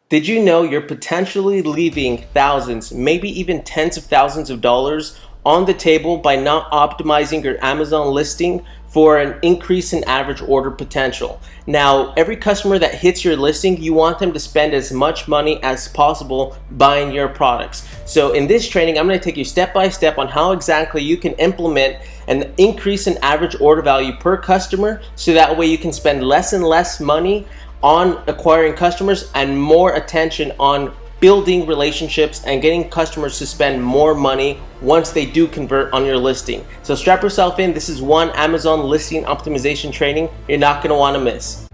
Did you know you're potentially leaving thousands, maybe even tens of thousands of dollars on the table by not optimizing your Amazon listing for an increase in average order potential? Now, every customer that hits your listing, you want them to spend as much money as possible buying your products. So in this training, I'm going to take you step by step on how exactly you can implement an increase in average order value per customer, so that way you can spend less and less money on acquiring customers and more attention on building relationships and getting customers to spend more money once they do convert on your listing. So strap yourself in. This is one Amazon listing optimization training you're not going to want to miss.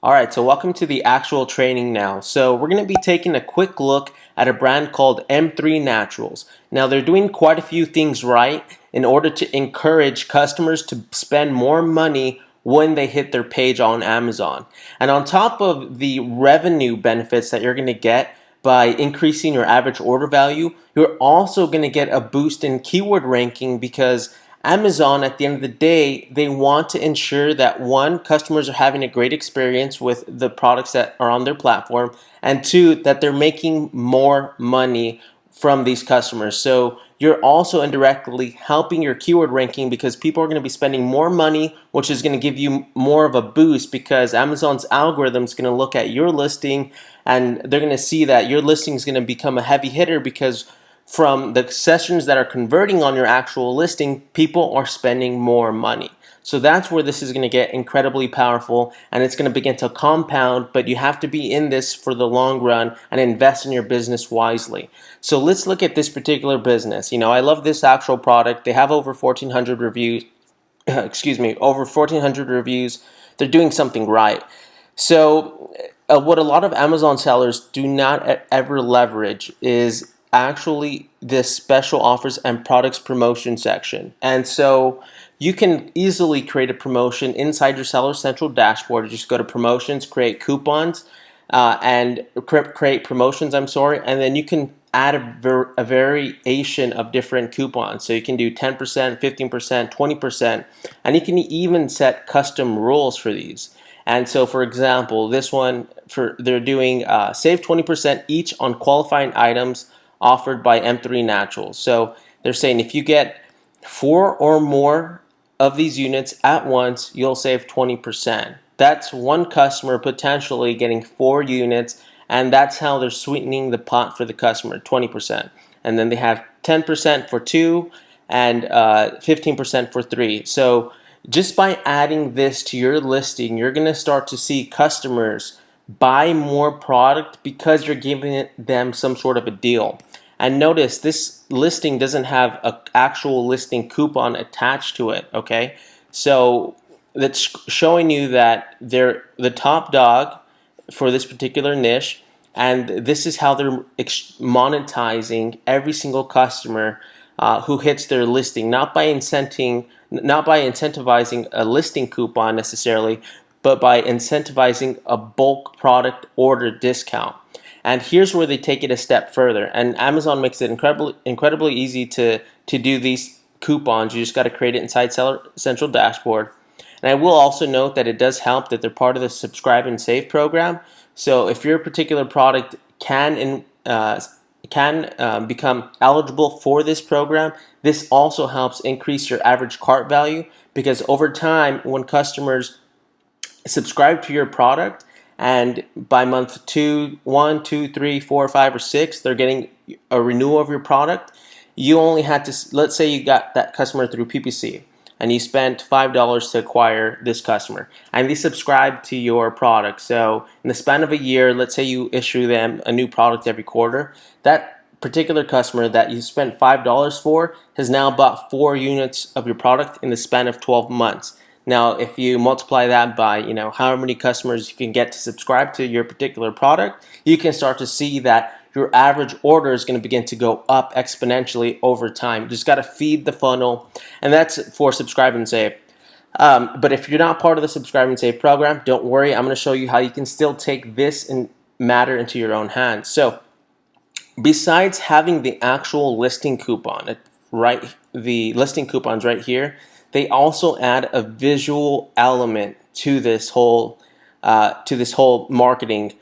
All right, so welcome to the actual training now. So we're going to be taking a quick look at a brand called M3 Naturals. Now they're doing quite a few things right in order to encourage customers to spend more money when they hit their page on Amazon. And on top of the revenue benefits that you're going to get by increasing your average order value, you're also going to get a boost in keyword ranking, because Amazon, at the end of the day, they want to ensure that, one, customers are having a great experience with the products that are on their platform, and two, that they're making more money from these customers. So you're also indirectly helping your keyword ranking, because people are going to be spending more money, which is going to give you more of a boost, because Amazon's algorithm is going to look at your listing and they're going to see that your listing is going to become a heavy hitter, because from the sessions that are converting on your actual listing, people are spending more money. So that's where this is going to get incredibly powerful, and it's going to begin to compound, but you have to be in this for the long run and invest in your business wisely. So let's look at this particular business. I love this actual product. They have over 1,400 reviews. Over 1,400 reviews. They're doing something right. So what a lot of Amazon sellers do not ever leverage is actually this special offers and products promotion section. And so you can easily create a promotion inside your Seller Central dashboard. You just go to promotions, create coupons, and create promotions, and then you can add a variation of different coupons. So you can do 10%, 15%, 20%, and you can even set custom rules for these. And so, for example, this one, they're doing save 20% each on qualifying items offered by M3 Naturals. So they're saying if you get 4 or more of these units at once, you'll save 20%. That's one customer potentially getting 4 units, and that's how they're sweetening the pot for the customer, 20%. And then they have 10% for 2 and 15% for 3. So just by adding this to your listing, you're going to start to see customers buy more product because you're giving them some sort of a deal. And notice this listing doesn't have an actual listing coupon attached to it, okay? So that's showing you that they're the top dog for this particular niche, and this is how they're monetizing every single customer who hits their listing, not by incentivizing a listing coupon necessarily, but by incentivizing a bulk product order discount. And here's where they take it a step further. And Amazon makes it incredibly easy to do these coupons. You just got to create it inside Seller Central dashboard. And I will also note that it does help that they're part of the subscribe and save program. So if your particular product can become eligible for this program, this also helps increase your average cart value, because over time, when customers subscribe to your product, and by month 1, 2, 3, 4, 5, or 6, they're getting a renewal of your product. You only had to, let's say you got that customer through PPC, and you spent $5 to acquire this customer, and they subscribe to your product. So in the span of a year, let's say you issue them a new product every quarter, that particular customer that you spent $5 for has now bought 4 units of your product in the span of 12 months. Now, if you multiply that by, how many customers you can get to subscribe to your particular product, you can start to see that your average order is going to begin to go up exponentially over time. You just got to feed the funnel, and that's for subscribe and save. But if you're not part of the subscribe and save program, don't worry. I'm going to show you how you can still take this matter into your own hands. So besides having the actual listing coupon, the listing coupons right here, they also add a visual element to this whole marketing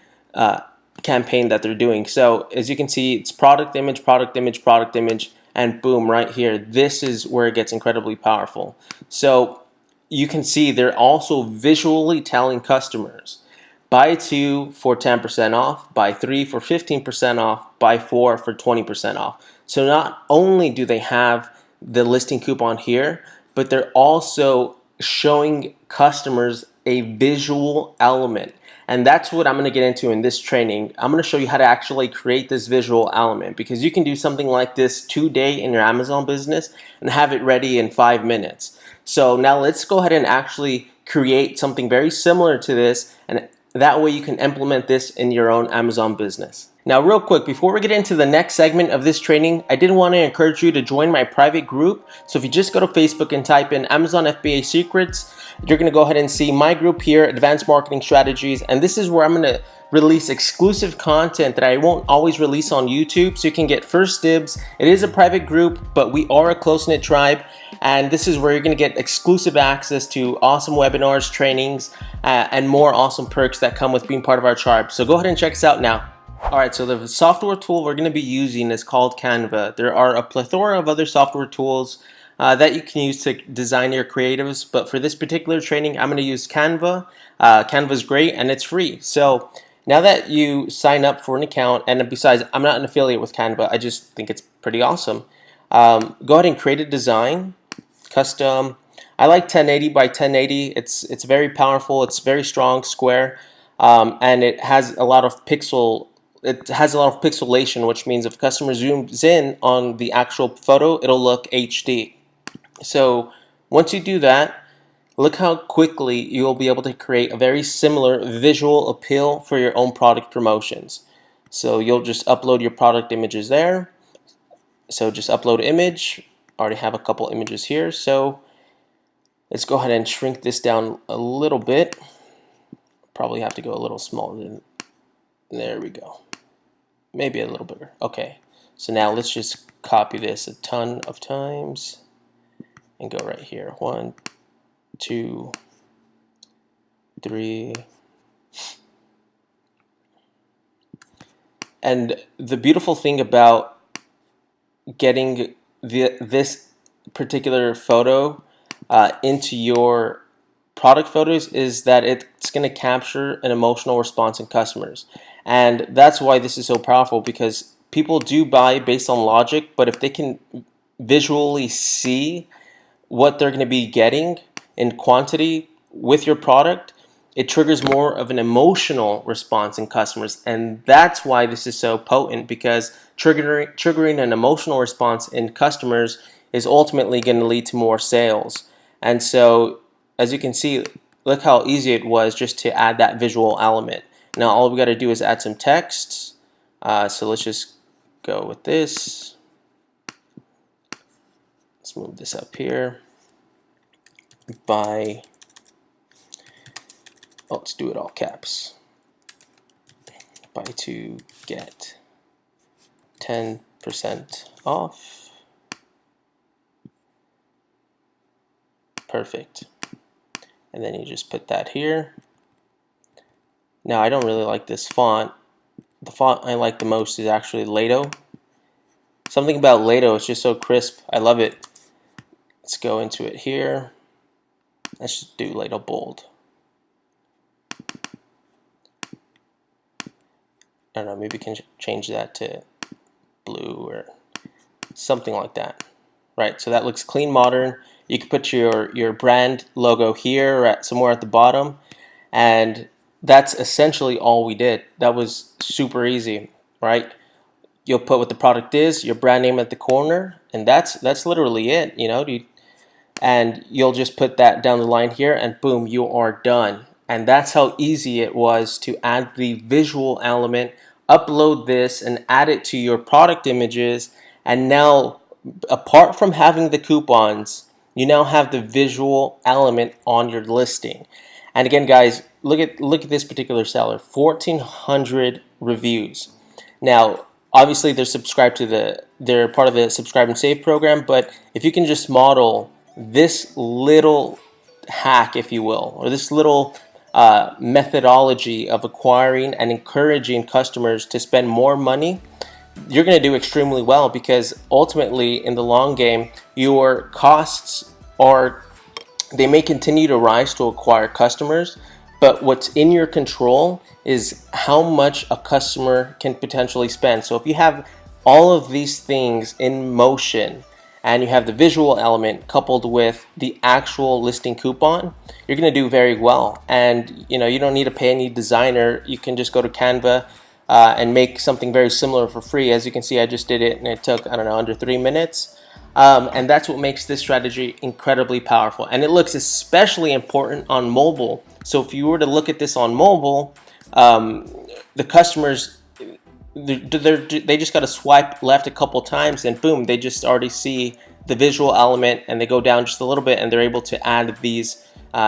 campaign that they're doing. So as you can see, it's product image, product image, product image, and boom, right here. This is where it gets incredibly powerful. So you can see they're also visually telling customers, buy 2 for 10% off, buy 3 for 15% off, buy 4 for 20% off. So not only do they have the listing coupon here, but they're also showing customers a visual element. And that's what I'm going to get into in this training. I'm going to show you how to actually create this visual element, because you can do something like this today in your Amazon business and have it ready in 5 minutes. So now let's go ahead and actually create something very similar to this, and that way you can implement this in your own Amazon business. Now real quick, before we get into the next segment of this training, I did want to encourage you to join my private group. So if you just go to Facebook and type in Amazon FBA Secrets, you're going to go ahead and see my group here, Advanced Marketing Strategies, and this is where I'm going to release exclusive content that I won't always release on YouTube, so you can get first dibs. It is a private group, but we are a close-knit tribe, and this is where you're going to get exclusive access to awesome webinars, trainings, and more awesome perks that come with being part of our tribe. So go ahead and check us out now. Alright, so the software tool we're going to be using is called Canva. There are a plethora of other software tools that you can use to design your creatives, but for this particular training, I'm going to use Canva. Canva is great and it's free. So now that you sign up for an account, and besides, I'm not an affiliate with Canva, I just think it's pretty awesome. Go ahead and create a design, custom. I like 1080 by 1080. It's very powerful. It's very strong, square, and it has a lot of pixelation, which means if customer zooms in on the actual photo, it'll look HD. So once you do that, look how quickly you'll be able to create a very similar visual appeal for your own product promotions. So you'll just upload your product images there. So just upload image. I already have a couple images here. So let's go ahead and shrink this down a little bit. Probably have to go a little smaller. There we go. Maybe a little bigger. Okay. So now let's just copy this a ton of times and go right here. 1, 2, 3. And the beautiful thing about getting this particular photo into your product photos is that it's going to capture an emotional response in customers. And that's why this is so powerful, because people do buy based on logic, but if they can visually see what they're going to be getting in quantity with your product, it triggers more of an emotional response in customers. And that's why this is so potent, because triggering an emotional response in customers is ultimately going to lead to more sales. And so, as you can see, look how easy it was just to add that visual element. Now all we got to do is add some text. So let's just go with this. Let's move this up here. Let's do it all caps. Buy 2, get 10% off. Perfect. And then you just put that here. Now I don't really like this font. The font I like the most is actually Lato. Something about Lato is just so crisp. I love it. Let's go into it here. Let's just do Lato bold. I don't know, maybe we can change that to blue or something like that. Right, so that looks clean, modern. You can put your brand logo here or somewhere at the bottom, and that's essentially all we did. That was super easy, right? You'll put what the product is, your brand name at the corner, and that's literally it, you know. And you'll just put that down the line here, and boom, you are done. And that's how easy it was to add the visual element, upload this, and add it to your product images. And now, apart from having the coupons, you now have the visual element on your listing. And again, guys, look at this particular seller, 1,400 reviews. Now, obviously, they're part of the subscribe and save program. But if you can just model this little hack, if you will, or this little methodology of acquiring and encouraging customers to spend more money, you're going to do extremely well, because ultimately in the long game your costs are, they may continue to rise to acquire customers, but what's in your control is how much a customer can potentially spend. So if you have all of these things in motion and you have the visual element coupled with the actual listing coupon, you're going to do very well. And you don't need to pay any designer. You can just go to Canva and make something very similar for free. As you can see, I just did it and it took, I don't know, under 3 minutes. And that's what makes this strategy incredibly powerful. And it looks especially important on mobile. So if you were to look at this on mobile, the customers, they just got to swipe left a couple times and boom, they just already see the visual element, and they go down just a little bit and they're able to add these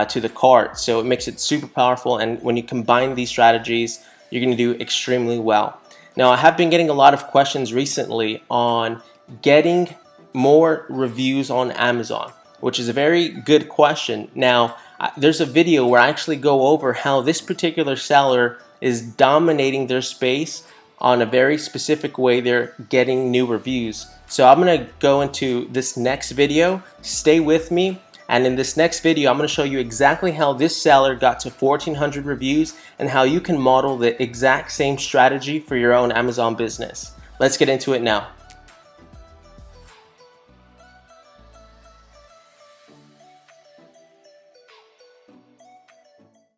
to the cart. So it makes it super powerful, and when you combine these strategies, you're going to do extremely well. Now, I have been getting a lot of questions recently on getting more reviews on Amazon, which is a very good question. Now, there's a video where I actually go over how this particular seller is dominating their space on a very specific way they're getting new reviews. So I'm going to go into this next video. Stay with me. And in this next video, I'm going to show you exactly how this seller got to 1,400 reviews and how you can model the exact same strategy for your own Amazon business. Let's get into it now.